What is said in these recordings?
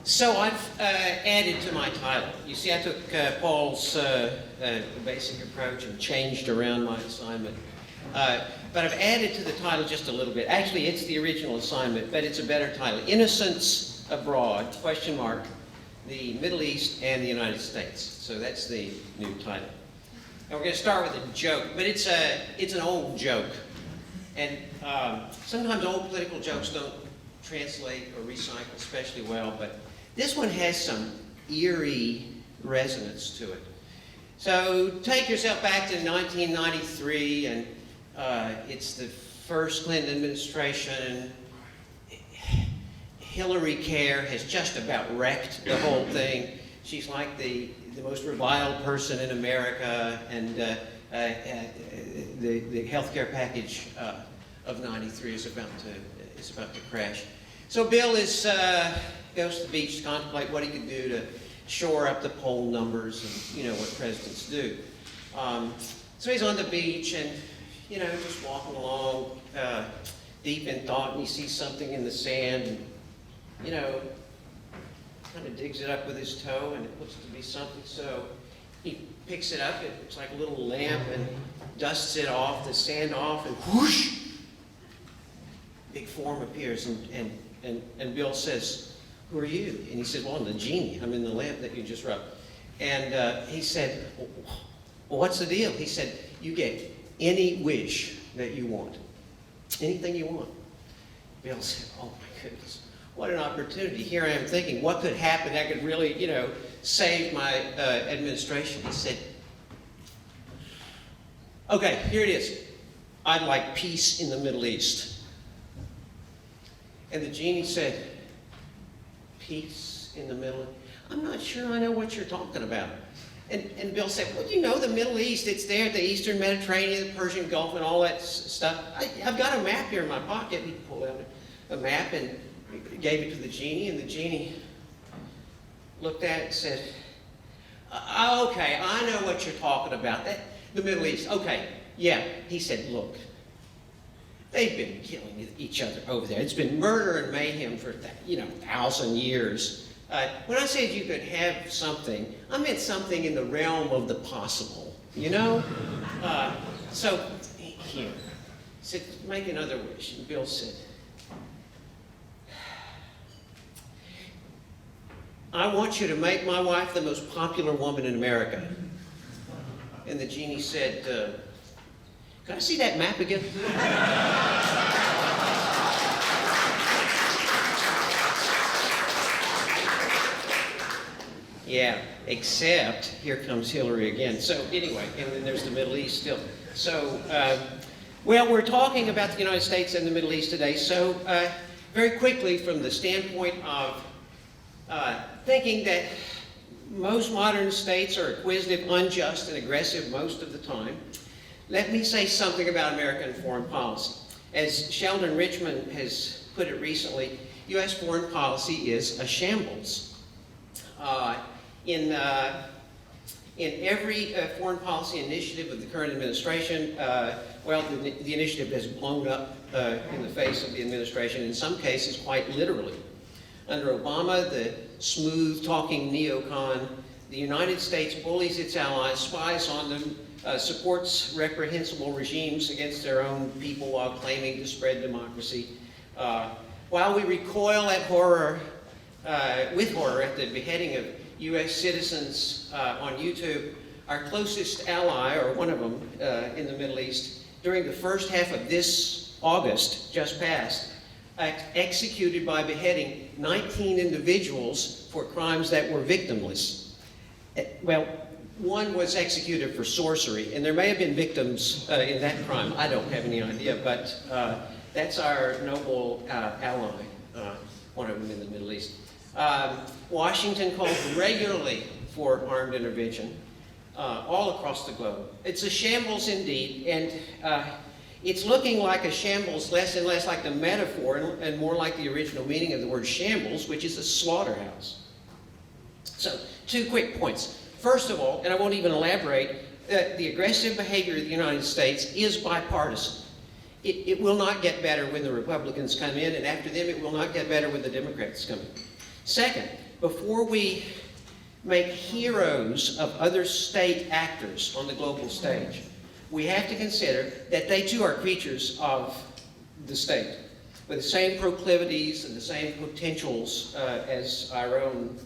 So I've added to my title. You see, I took Paul's basic approach and changed around my assignment. But I've added to the title just a little bit. Actually, it's the original assignment, but it's a better title. Innocence Abroad, question mark, the Middle East and the United States. So that's the new title. And we're going to start with a joke, but it's an old joke. And sometimes old political jokes don't translate or recycle especially well, but this one has some eerie resonance to it. So take yourself back to 1993, and it's the first Clinton administration. Hillary Care has just about wrecked the whole thing. She's like the most reviled person in America, and the health care package of '93 is about to crash. So Bill goes to the beach to contemplate what he could do to shore up the poll numbers, and you know what presidents do. So he's on the beach and just walking along, deep in thought, and he sees something in the sand, and kind of digs it up with his toe, and it looks to be something. So he picks it up. It looks like a little lamp, and dusts it off, the sand off, and whoosh! Big form appears, and Bill says, "Who are you?" And he said, "Well, I'm the genie. I'm in the lamp that you just rubbed." And he said, "Well, what's the deal?" He said, "You get any wish that you want. Anything you want." Bill said, "Oh my goodness, what an opportunity. Here I am thinking, what could happen that could really, save my administration." He said, "Okay, here it is. I'd like peace in the Middle East." And the genie said, "Peace in the Middle East? I'm not sure I know what you're talking about." And Bill said, "Well, the Middle East, it's there, the Eastern Mediterranean, the Persian Gulf, and all that stuff. I've got a map here in my pocket." He pulled out a map and gave it to the genie, and the genie looked at it and said, "Okay, I know what you're talking about. The Middle East. Okay, yeah." He said, "Look, they've been killing each other over there. It's been murder and mayhem for 1,000 years. When I said you could have something, I meant something in the realm of the possible, So here," he said, "make another wish." And Bill said, "I want you to make my wife the most popular woman in America." And the genie said, "Can I see that map again?" Yeah, except here comes Hillary again. So anyway, and then there's the Middle East still. So, we're talking about the United States and the Middle East today. So very quickly, from the standpoint of thinking that most modern states are acquisitive, unjust, and aggressive most of the time, let me say something about American foreign policy. As Sheldon Richman has put it recently, U.S. foreign policy is a shambles. In every foreign policy initiative of the current administration, the initiative has blown up in the face of the administration, in some cases quite literally. Under Obama, the smooth-talking neocon, the United States bullies its allies, spies on them, supports reprehensible regimes against their own people while claiming to spread democracy. While we recoil with horror at the beheading of U.S. citizens on YouTube, our closest ally, or one of them in the Middle East, during the first half of this August, just passed, executed by beheading 19 individuals for crimes that were victimless. Well, one was executed for sorcery, and there may have been victims in that crime. I don't have any idea, but that's our noble ally, one of them in the Middle East. Washington calls regularly for armed intervention all across the globe. It's a shambles indeed, and it's looking like a shambles less and less like the metaphor and more like the original meaning of the word shambles, which is a slaughterhouse. So, 2 quick points. First of all, and I won't even elaborate, the aggressive behavior of the United States is bipartisan. it will not get better when the Republicans come in, and after them it will not get better when the Democrats come in. Second, before we make heroes of other state actors on the global stage, we have to consider that they too are creatures of the state, with the same proclivities and the same potentials as our own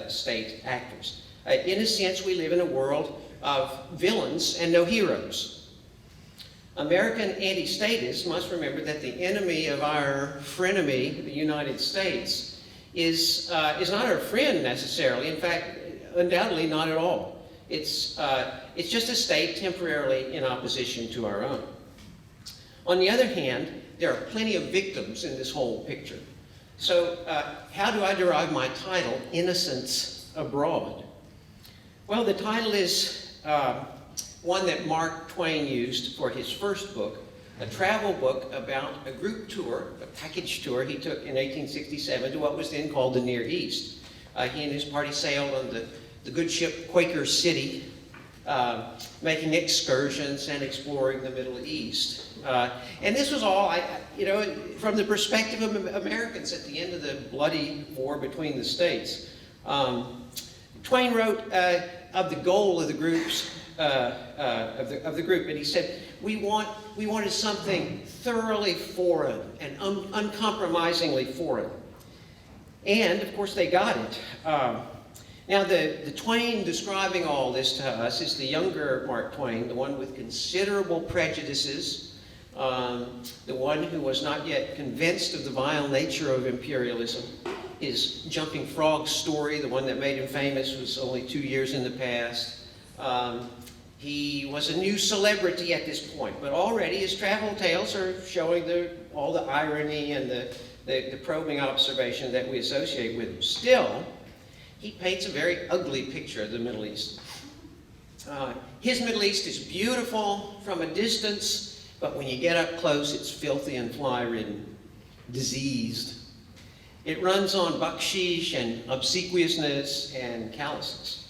state actors. In a sense, we live in a world of villains and no heroes. American anti-statists must remember that the enemy of our frenemy, the United States, is not our friend necessarily. In fact, undoubtedly not at all. It's just a state temporarily in opposition to our own. On the other hand, there are plenty of victims in this whole picture. So how do I derive my title, Innocence Abroad? Well, the title is one that Mark Twain used for his first book, a travel book about a group tour, a package tour he took in 1867 to what was then called the Near East. He and his party sailed on the good ship Quaker City, making excursions and exploring the Middle East. And this was all, from the perspective of Americans at the end of the bloody war between the states. Twain wrote of the goal of the groups, of the group, and he said, we wanted something thoroughly foreign and uncompromisingly foreign. And of course they got it. Now the Twain describing all this to us is the younger Mark Twain, the one with considerable prejudices, the one who was not yet convinced of the vile nature of imperialism. His jumping frog story, the one that made him famous, was only 2 years in the past. He was a new celebrity at this point, but already his travel tales are showing all the irony and the probing observation that we associate with him. Still, he paints a very ugly picture of the Middle East. His Middle East is beautiful from a distance, but when you get up close, it's filthy and fly-ridden, diseased. It runs on bakshish and obsequiousness and callousness.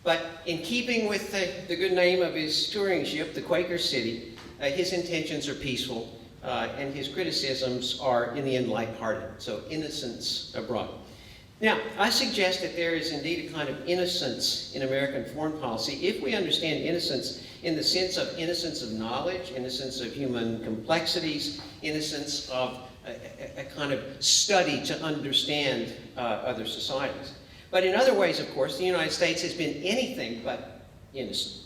But in keeping with the good name of his touring ship, the Quaker City, his intentions are peaceful, and his criticisms are, in the end, lighthearted. So, innocence abroad. Now, I suggest that there is indeed a kind of innocence in American foreign policy if we understand innocence in the sense of innocence of knowledge, innocence of human complexities, innocence of a kind of study to understand other societies. But in other ways, of course, the United States has been anything but innocent.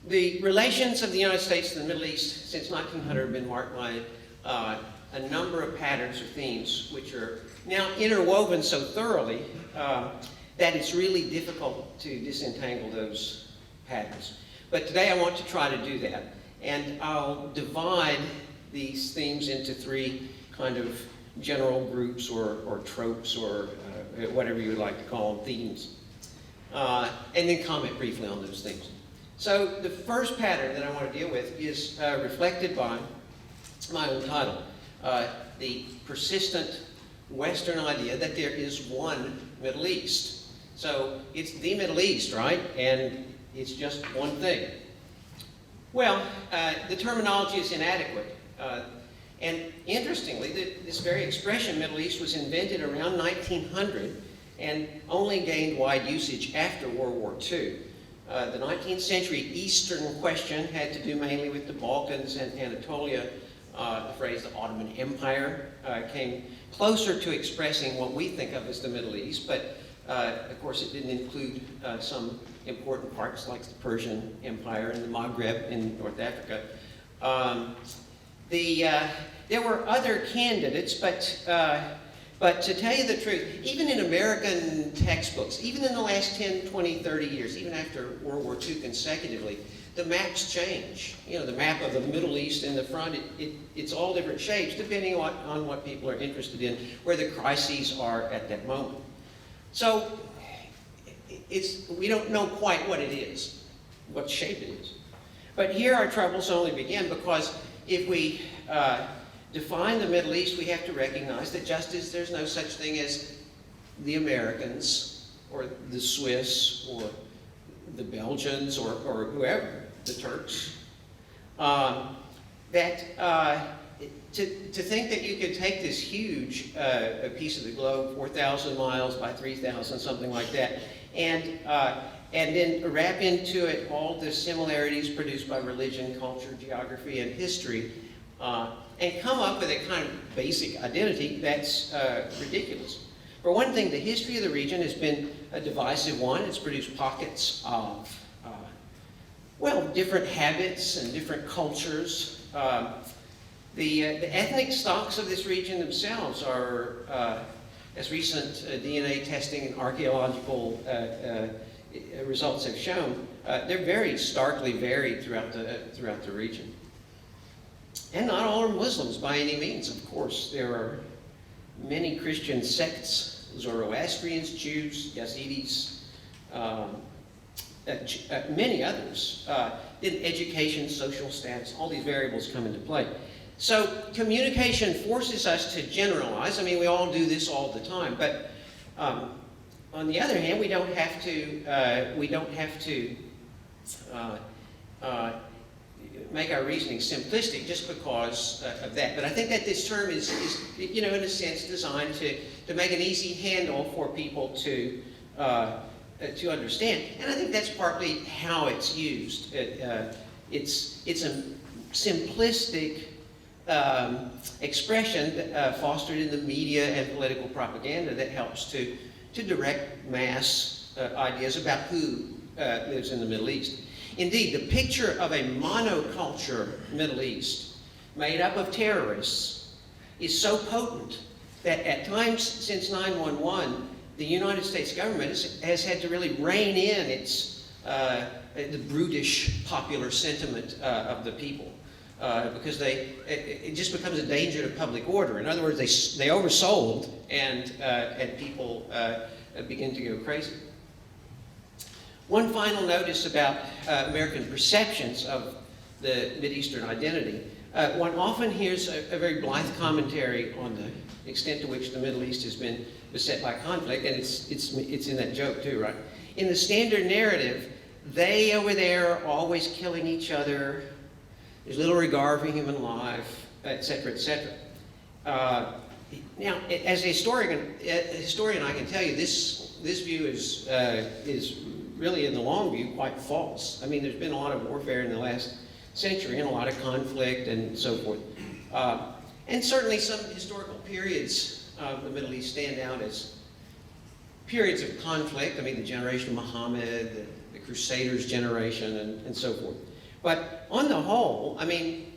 The relations of the United States to the Middle East since 1900 have been marked by a number of patterns or themes which are now interwoven so thoroughly that it's really difficult to disentangle those patterns. But today I want to try to do that. And I'll divide these themes into three kind of general groups or tropes or whatever you would like to call them, themes. And then comment briefly on those things. So the first pattern that I want to deal with is reflected by my own title, the persistent Western idea that there is one Middle East. So it's the Middle East, right? And it's just one thing. Well, the terminology is inadequate. And interestingly, this very expression, Middle East, was invented around 1900 and only gained wide usage after World War II. The 19th century Eastern question had to do mainly with the Balkans and Anatolia. The phrase the Ottoman Empire came closer to expressing what we think of as the Middle East, but of course it didn't include some important parts like the Persian Empire and the Maghreb in North Africa. There were other candidates, but to tell you the truth, even in American textbooks, even in the last 10, 20, 30 years, even after World War II consecutively, the maps change. You know, the map of the Middle East in the front, it's all different shapes depending on what people are interested in, where the crises are at that moment. So we don't know quite what it is, what shape it is. But here our troubles only begin because if we define the Middle East, we have to recognize that just as there's no such thing as the Americans or the Swiss or the Belgians or whoever, the Turks, To think that you could take this huge piece of the globe, 4,000 miles by 3,000, something like that, and then wrap into it all the similarities produced by religion, culture, geography, and history, and come up with a kind of basic identity, that's ridiculous. For one thing, the history of the region has been a divisive one. It's produced pockets of, well, different habits and different cultures. The ethnic stocks of this region themselves are, as recent DNA testing and archaeological results have shown, they're very starkly varied throughout the region. And not all are Muslims by any means, of course. There are many Christian sects, Zoroastrians, Jews, Yazidis, many others. Then education, social status, all these variables come into play. So communication forces us to generalize. I mean, we all do this all the time, but on the other hand, we don't have to make our reasoning simplistic just because of that. But I think that this term is in a sense, designed to make an easy handle for people to understand. And I think that's partly how it's used. It's a simplistic expression fostered in the media and political propaganda that helps to direct mass ideas about who lives in the Middle East. Indeed, the picture of a monoculture Middle East made up of terrorists is so potent that at times since 9/11, the United States government has had to really rein in the brutish popular sentiment of the people. Because it just becomes a danger to public order. In other words, they oversold, and people begin to go crazy. One final notice about American perceptions of the Mideastern identity. One often hears a very blithe commentary on the extent to which the Middle East has been beset by conflict, and it's in that joke too, right? In the standard narrative, they over there are always killing each other. There's little regard for human life, etc., etc. Now, as a historian, I can tell you this view is really, in the long view, quite false. I mean, there's been a lot of warfare in the last century and a lot of conflict and so forth. And certainly some historical periods of the Middle East stand out as periods of conflict. I mean, the generation of Muhammad, the Crusaders generation, and so forth. But on the whole, I mean,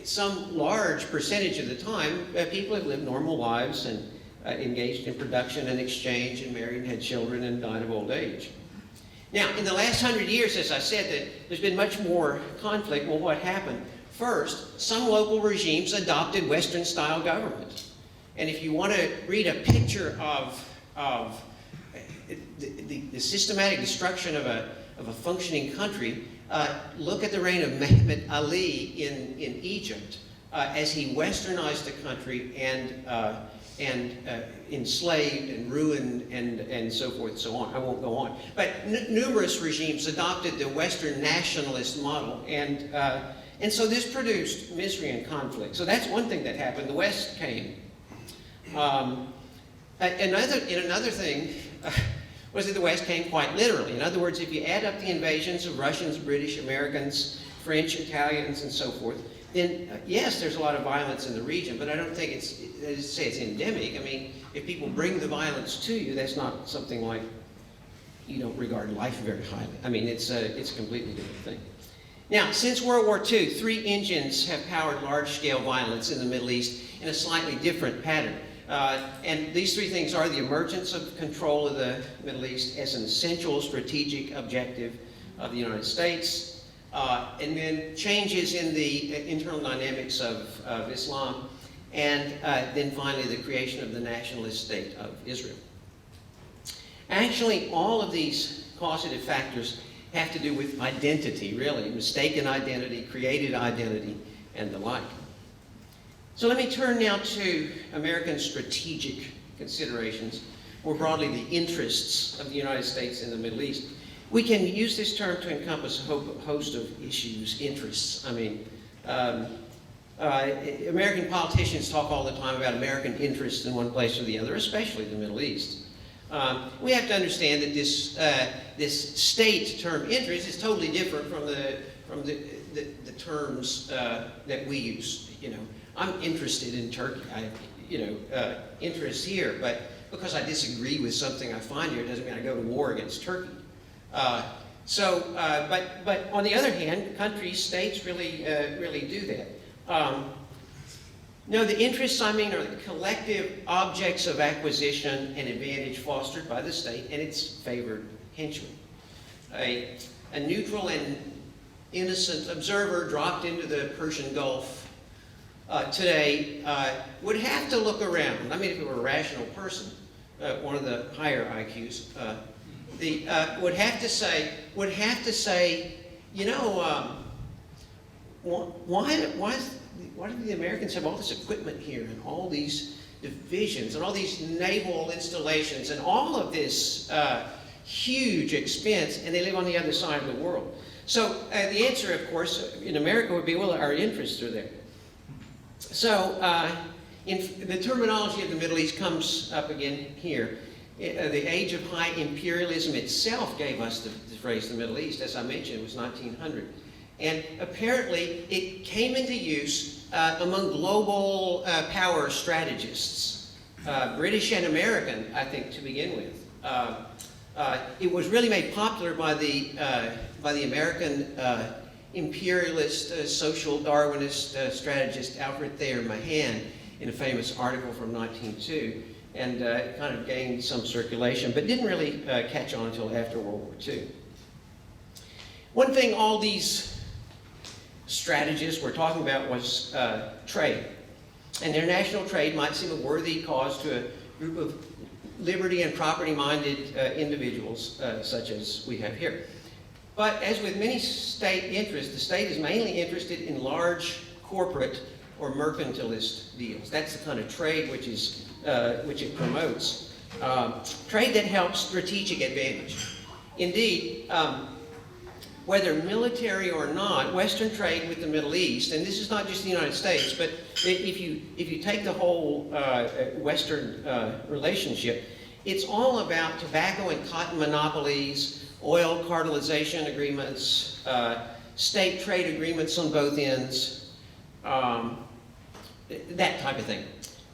some large percentage of the time, people have lived normal lives and engaged in production and exchange and married and had children and died of old age. Now, in the last 100 years, as I said, there's been much more conflict. Well, what happened? First, some local regimes adopted Western-style government. And if you want to read a picture of the systematic destruction of a functioning country, look at the reign of Muhammad Ali in Egypt as he westernized the country and enslaved and ruined and so forth and so on. I won't go on. But numerous regimes adopted the Western nationalist model, and so this produced misery and conflict. So that's one thing that happened. The West came. Another thing was that the West came quite literally. In other words, if you add up the invasions of Russians, British, Americans, French, Italians, and so forth, then yes, there's a lot of violence in the region, but I don't think it's endemic. I mean, if people bring the violence to you, that's not something like you don't regard life very highly. I mean, it's a completely different thing. Now, since World War II, 3 engines have powered large-scale violence in the Middle East in a slightly different pattern. And these 3 things are the emergence of control of the Middle East as an essential strategic objective of the United States, and then changes in the internal dynamics of Islam, and then finally the creation of the nationalist state of Israel. Actually, all of these causative factors have to do with identity, really, mistaken identity, created identity, and the like. So let me turn now to American strategic considerations, more broadly the interests of the United States in the Middle East. We can use this term to encompass a host of issues, interests. I mean, American politicians talk all the time about American interests in one place or the other, especially the Middle East. We have to understand that this state term interest is totally different from the terms that we use. You know, I'm interested in Turkey. Interest here, but because I disagree with something I find here, doesn't mean I go to war against Turkey. But on the other hand, countries, states really do that. No, the interests, I mean, are the collective objects of acquisition and advantage fostered by the state and its favored henchmen. A neutral and innocent observer dropped into the Persian Gulf today would have to look around. I mean, if it were a rational person, one of the higher IQs, would have to say, you know, why do the Americans have all this equipment here and all these divisions and all these naval installations and all of this huge expense, and they live on the other side of the world? So the answer, of course, in America would be, well, our interests are there. So the terminology of the Middle East comes up again here. The age of high imperialism itself gave us the phrase the Middle East. As I mentioned, it was 1900. And apparently it came into use among global power strategists, British and American, I think, to begin with. It was really made popular by the American imperialist, social Darwinist strategist Alfred Thayer Mahan in a famous article from 1902, and it kind of gained some circulation, but didn't really catch on until after World War II. One thing all these strategists were talking about was trade. And international trade might seem a worthy cause to a group of liberty and property-minded individuals, such as we have here. But as with many state interests, the state is mainly interested in large corporate or mercantilist deals. That's the kind of trade which it promotes. Trade that helps strategic advantage. Indeed, whether military or not, Western trade with the Middle East, and this is not just the United States, but if you take the whole Western relationship, it's all about tobacco and cotton monopolies, oil cartelization agreements, state trade agreements on both ends, that type of thing.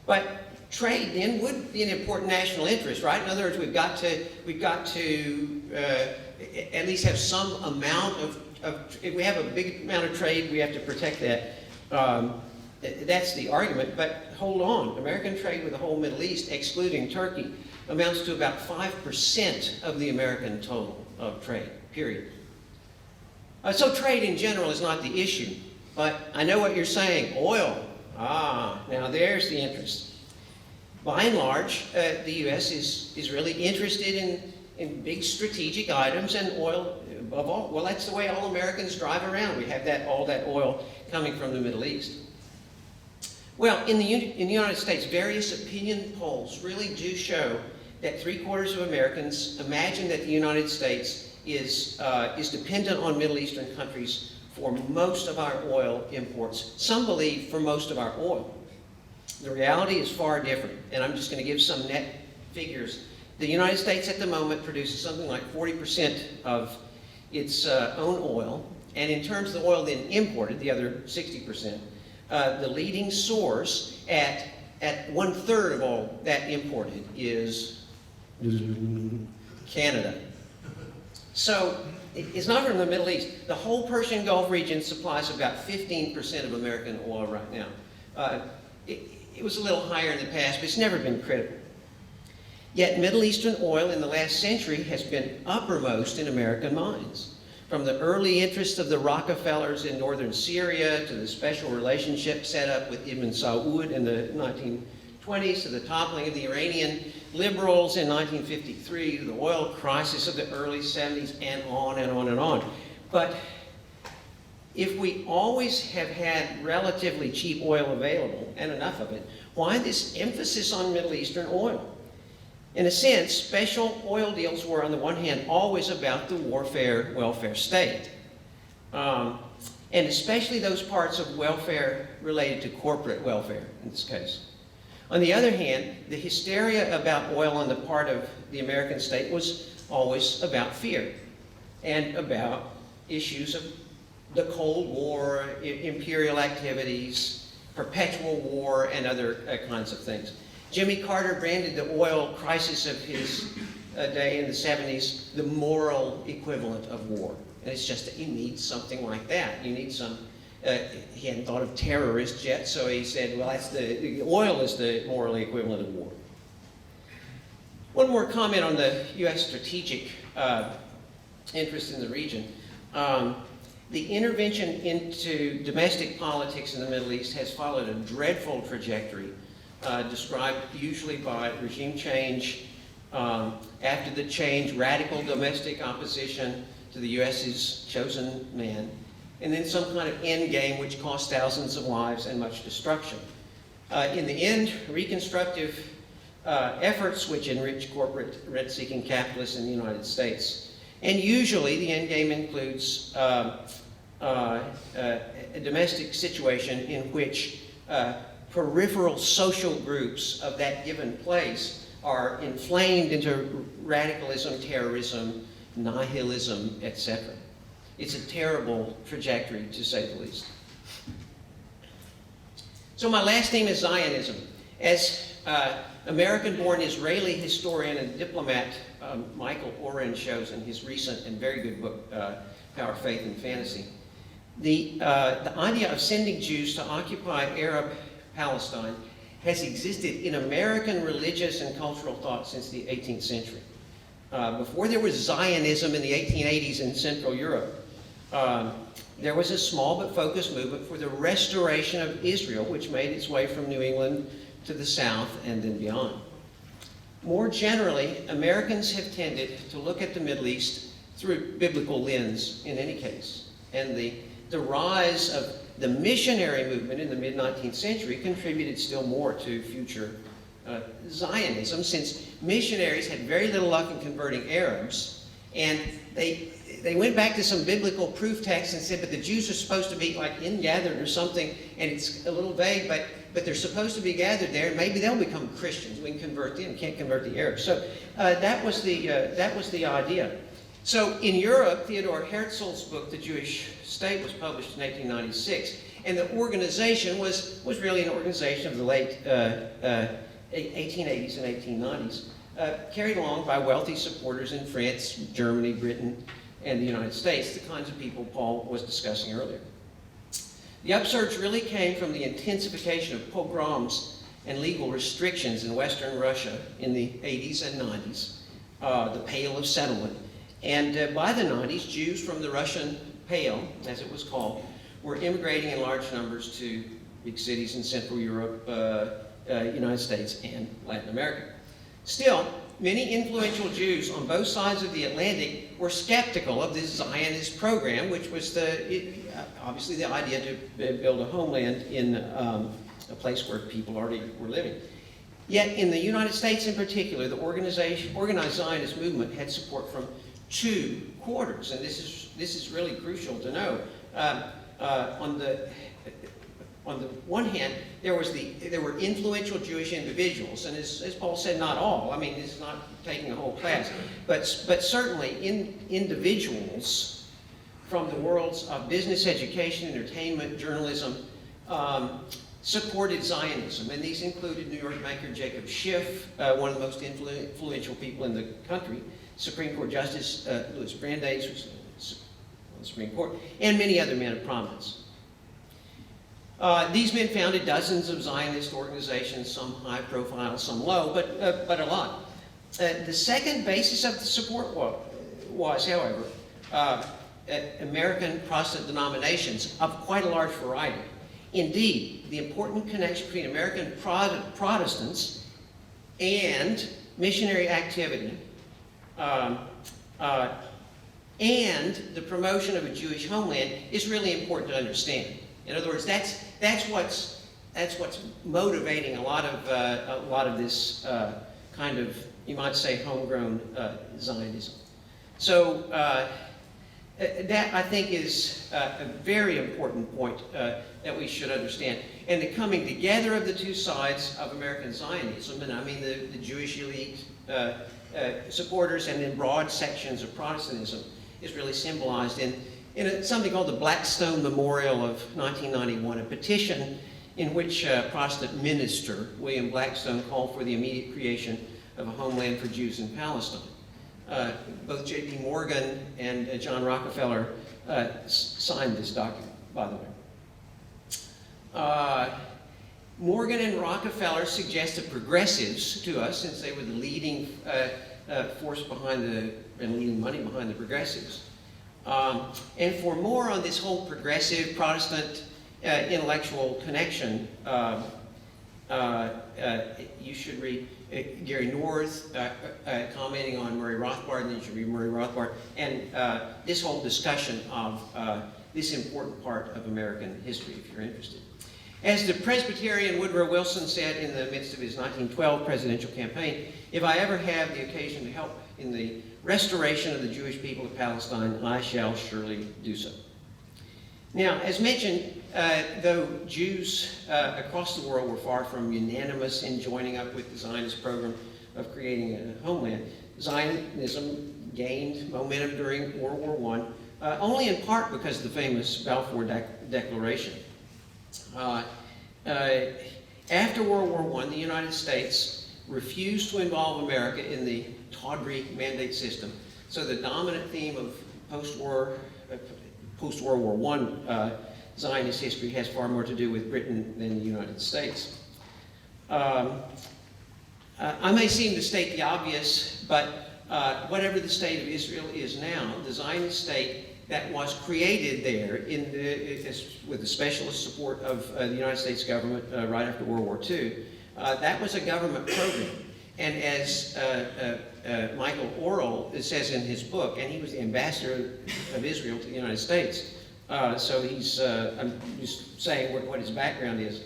But trade then would be an important national interest, right? In other words, we've got to at least have some amount of if we have a big amount of trade, we have to protect that. That's the argument, but hold on. American trade with the whole Middle East, excluding Turkey, amounts to about 5% of the American total of trade, period. So trade in general is not the issue, but I know what you're saying. Oil, now there's the interest. By and large, the U.S. is really interested in big strategic items, and oil above all. Well, that's the way all Americans drive around. We have all that oil coming from the Middle East. Well, in the United States, various opinion polls really do show that 3/4 of Americans imagine that the United States is dependent on Middle Eastern countries for most of our oil imports. Some believe for most of our oil. The reality is far different, and I'm just going to give some net figures. The United States at the moment produces something like 40% of its own oil, and in terms of the oil then imported, the other 60%, the leading source at 1/3 of all that imported is Canada. So it's not from the Middle East. The whole Persian Gulf region supplies about 15% of American oil right now. It was a little higher in the past, but it's never been critical. Yet Middle Eastern oil in the last century has been uppermost in American minds. From the early interest of the Rockefellers in northern Syria to the special relationship set up with Ibn Saud in the 1920s to the toppling of the Iranian liberals in 1953 to the oil crisis of the early 70s and on and on and on. But if we always have had relatively cheap oil available and enough of it, why this emphasis on Middle Eastern oil? In a sense, special oil deals were, on the one hand, always about the warfare welfare state, and especially those parts of welfare related to corporate welfare, in this case. On the other hand, the hysteria about oil on the part of the American state was always about fear and about issues of the Cold War, imperial activities, perpetual war, and other kinds of things. Jimmy Carter branded the oil crisis of his day in the 70s the moral equivalent of war. And it's just that you need something like that. You need some, he hadn't thought of terrorists yet, so he said, well, that's the oil is the moral equivalent of war. One more comment on the U.S. strategic interest in the region. The intervention into domestic politics in the Middle East has followed a dreadful trajectory described usually by regime change, after the change, radical domestic opposition to the U.S.'s chosen man, and then some kind of end game which cost thousands of lives and much destruction. In the end, reconstructive efforts which enrich corporate rent-seeking capitalists in the United States. And usually the end game includes a domestic situation in which peripheral social groups of that given place are inflamed into radicalism, terrorism, nihilism, etc. It's a terrible trajectory, to say the least. So my last theme is Zionism. As American-born Israeli historian and diplomat Michael Oren shows in his recent and very good book, Power, Faith, and Fantasy, the idea of sending Jews to occupy Arab Palestine has existed in American religious and cultural thought since the 18th century. Before there was Zionism in the 1880s in Central Europe, there was a small but focused movement for the restoration of Israel, which made its way from New England to the south and then beyond. More generally, Americans have tended to look at the Middle East through biblical lens in any case. And the rise of the missionary movement in the mid-19th century contributed still more to future Zionism, since missionaries had very little luck in converting Arabs, and they went back to some biblical proof texts and said, but the Jews are supposed to be like ingathered or something, and it's a little vague, but they're supposed to be gathered there, and maybe they'll become Christians. We can convert them, can't convert the Arabs. So that was the idea. So in Europe, Theodor Herzl's book, The Jewish State, was published in 1896, and the organization was really an organization of the late 1880s and 1890s, carried along by wealthy supporters in France, Germany, Britain, and the United States, the kinds of people Paul was discussing earlier. The upsurge really came from the intensification of pogroms and legal restrictions in Western Russia in the 80s and 90s, the Pale of Settlement. And by the 90s, Jews from the Russian Pale, as it was called, were immigrating in large numbers to big cities in Central Europe, United States, and Latin America. Still, many influential Jews on both sides of the Atlantic were skeptical of this Zionist program, which was obviously the idea to build a homeland in a place where people already were living. Yet in the United States in particular, the organized Zionist movement had support from two quarters, and this is really crucial to know. On the one hand, there were influential Jewish individuals, and as Paul said, not all. I mean, this is not taking a whole class, but certainly individuals from the worlds of business, education, entertainment, journalism, supported Zionism, and these included New York banker Jacob Schiff, one of the most influential people in the country, Supreme Court Justice Louis Brandeis, who was on the Supreme Court, and many other men of prominence. These men founded dozens of Zionist organizations, some high profile, some low, but a lot. The second basis of the support was, however, American Protestant denominations of quite a large variety. Indeed, the important connection between American Protestants and missionary activity and the promotion of a Jewish homeland is really important to understand. In other words, that's what's motivating a lot of this kind of you might say, homegrown Zionism. So that, I think, is a very important point that we should understand. And the coming together of the two sides of American Zionism, and I mean the Jewish elite supporters and then broad sections of Protestantism, is really symbolized in something called the Blackstone Memorial of 1991, a petition in which Protestant minister William Blackstone called for the immediate creation of a homeland for Jews in Palestine. Both J.P. Morgan and John Rockefeller signed this document, by the way. Morgan and Rockefeller suggested progressives to us, since they were the leading force behind and leading money behind the progressives. And for more on this whole progressive Protestant intellectual connection, you should read Gary North commenting on Murray Rothbard, and then you should read Murray Rothbard, and this whole discussion of this important part of American history, if you're interested. As the Presbyterian Woodrow Wilson said in the midst of his 1912 presidential campaign, if I ever have the occasion to help in the restoration of the Jewish people of Palestine, I shall surely do so. Now, as mentioned, though Jews across the world were far from unanimous in joining up with the Zionist program of creating a homeland, Zionism gained momentum during World War I, only in part because of the famous Balfour Declaration. After World War I, the United States refused to involve America in the tawdry mandate system. So the dominant theme of post-World War I Zionist history has far more to do with Britain than the United States. I may seem to state the obvious, but whatever the state of Israel is now, the Zionist state that was created there with the specialist support of the United States government right after World War II, that was a government program. And as Michael Orrell says in his book, and he was the ambassador of Israel to the United States, so he's, I'm just saying what his background is.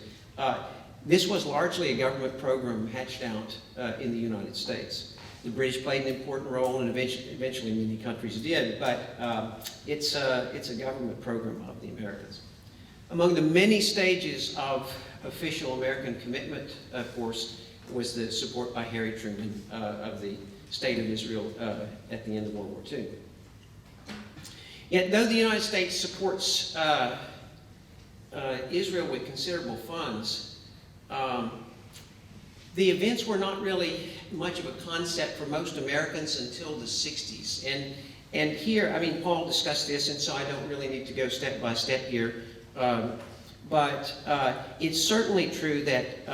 This was largely a government program hatched out in the United States. The British played an important role, and eventually many countries did, but it's a government program of the Americans. Among the many stages of official American commitment, of course, was the support by Harry Truman of the State of Israel at the end of World War II. Yet, though the United States supports Israel with considerable funds, the events were not really much of a concept for most Americans until the 60s. And here, I mean, Paul discussed this, and so I don't really need to go step by step here. But it's certainly true that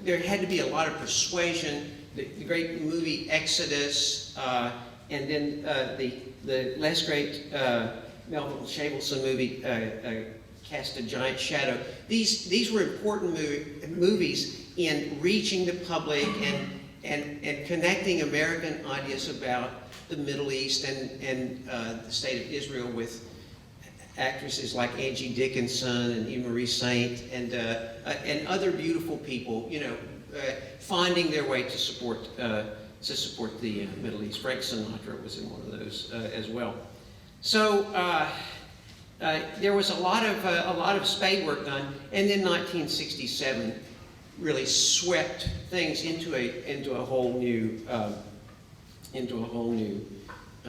there had to be a lot of persuasion. The great movie Exodus, and then the less great Melville Shabelson movie Cast a Giant Shadow. These were important movies in reaching the public and connecting American ideas about the Middle East and the state of Israel with actresses like Angie Dickinson and Eve Marie Saint and other beautiful people, you know, finding their way to support the Middle East. Frank Sinatra was in one of those as well. So there was a lot of spade work done, and then 1967 really swept things into a whole new kind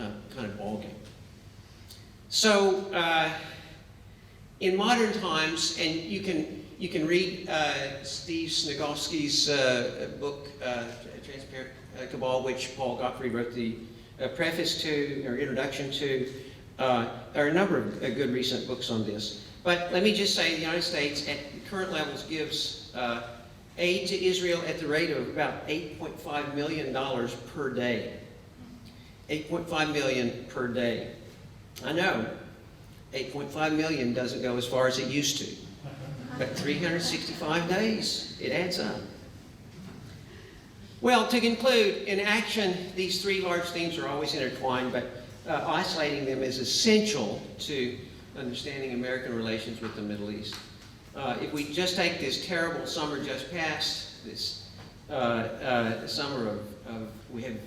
of ballgame. So in modern times, and you can read Steve Snagofsky's book Transparent Cabal, which Paul Gottfried wrote the preface to or introduction to. There are a number of good recent books on this. But let me just say the United States at the current levels gives aid to Israel at the rate of about $8.5 million per day. $8.5 million per day. I know, 8.5 million doesn't go as far as it used to. But 365 days, it adds up. Well, to conclude, in action, these three large themes are always intertwined, but isolating them is essential to understanding American relations with the Middle East. If we just take this terrible summer just passed, this summer of we have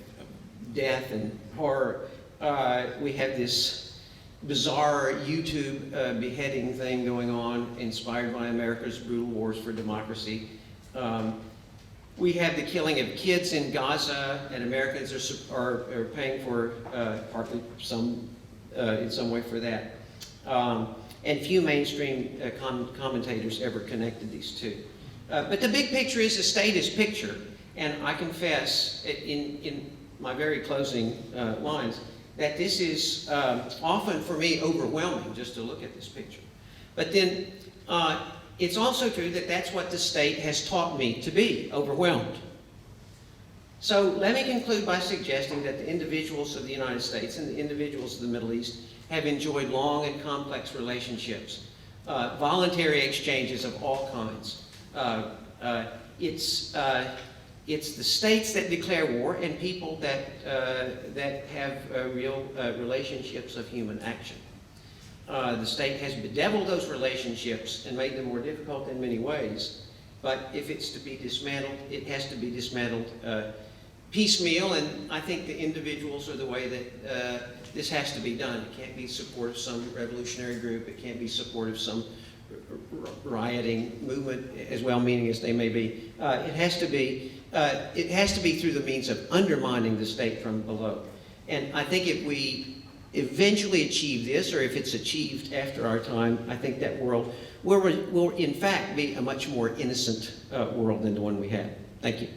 death and horror. We have this bizarre YouTube beheading thing going on, inspired by America's brutal wars for democracy. We have the killing of kids in Gaza, and Americans are paying for partly in some way for that. And few mainstream commentators ever connected these two. But the big picture is the statist picture, and I confess in my very closing lines that this is often for me overwhelming just to look at this picture. But then it's also true that that's what the state has taught me to be, overwhelmed. So let me conclude by suggesting that the individuals of the United States and the individuals of the Middle East have enjoyed long and complex relationships, voluntary exchanges of all kinds. It's the states that declare war and people that have real relationships of human action. The state has bedeviled those relationships and made them more difficult in many ways. But if it's to be dismantled, it has to be dismantled piecemeal, and I think the individuals are the way that this has to be done. It can't be support of some revolutionary group. It can't be support of some rioting movement, as well-meaning as they may be. It has to be through the means of undermining the state from below. And I think if we eventually achieve this, or if it's achieved after our time, I think that world will in fact be a much more innocent world than the one we had. Thank you.